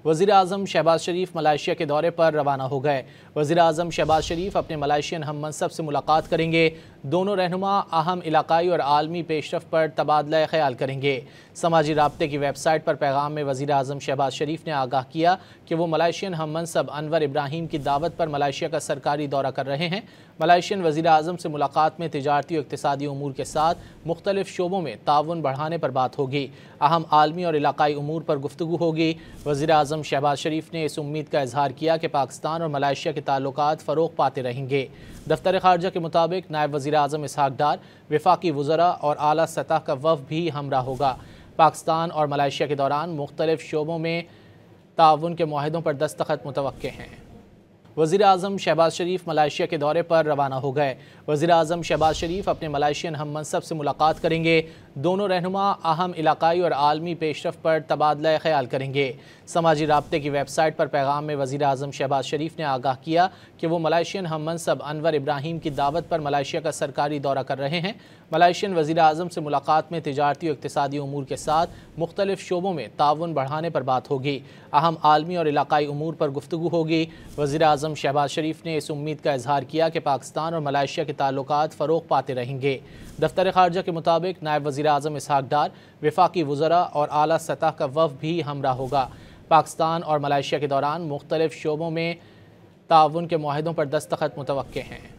वज़ीर-ए-आज़म शहबाज शरीफ मलेशिया के दौरे पर रवाना हो गए। वज़ीर-ए-आज़म शहबाज शरीफ अपने मलेशियन हम मनसब से मुलाकात करेंगे। दोनों रहनुमा अहम इलाकाई और आलमी पेशरफ पर तबादला ख्याल करेंगे। समाजी राब्ते की वेबसाइट पर पैगाम में वज़ीर-ए-आज़म शहबाज शरीफ ने आगाह किया कि वो मलेशियन हम मनसब अनवर इब्राहिम की दावत पर मलेशिया का सरकारी दौरा कर रहे हैं। मलेशियन वज़ीर-ए-आज़म से मुलाकात में तिजारती और इक़्तिसादी उमूर के साथ मुख्तलिफ शोबों में ताउन बढ़ाने पर बात होगी। अहम आलमी और इलाकाई उमूर पर गुफ्तगू होगी। वज़ीर-ए-आज़म शहबाज शरीफ ने इस उम्मीद का इजहार किया कि पाकिस्तान और मलेशिया के ताल्लुकात फ़रोग़ पाते रहेंगे। दफ्तर ख़ारजा के मुताबिक नायब वज़ीर-ए-आज़म इसहाक़ डार, वफ़ाक़ी वज़रा और आला सतह का वफ़द भी हमरा होगा। पाकिस्तान और मलेशिया के दौरान मुख्तलिफ शोबों में ताउन के मुआहदों पर दस्तखत मुतवक्के हैं। वज़ीर-ए-आज़म शहबाज शरीफ मलेशिया के दौरे पर रवाना हो गए। वज़ीर-ए-आज़म शहबाज शरीफ अपने मलेशियन हम मनसब से मुलाकात करेंगे। दोनों रहनुमा अहम इलाकाई और आलमी पेशरफ पर तबादला ख्याल करेंगे। समाजी राब्ते की वेबसाइट पर पैगाम में वज़ीर-ए-आज़म शहबाज शरीफ ने आगाह किया कि वो मलेशियन हम मनसब अनवर इब्राहिम की दावत पर मलेशिया का सरकारी दौरा कर रहे हैं। मलेशियन वज़ीर-ए-आज़म से मुलाकात में तिजारती और इक़्तिसादी उमूर के साथ मुख्तलिफ शोबों में ताउन बढ़ाने पर बात होगी। अहम आलमी और इलाकाई उमूर पर गुफ्तगू होगी। वज़ीर-ए-आज़म शहबाज शरीफ ने इस उम्मीद का इजहार किया कि पाकिस्तान और मलेशिया के ताल्लुकात फ़रोग़ पाते रहेंगे। दफ्तर ख़ारजा के मुताबिक नायब वज़ीर-ए-आज़म इसहाक़ डार, वफ़ाक़ी वज़रा और आला सतह का वफ़द भी हमरा होगा। पाकिस्तान और मलेशिया के दौरान मुख्तलिफ शोबों में ताउन के मुआहदों पर दस्तखत मुतवक्के हैं।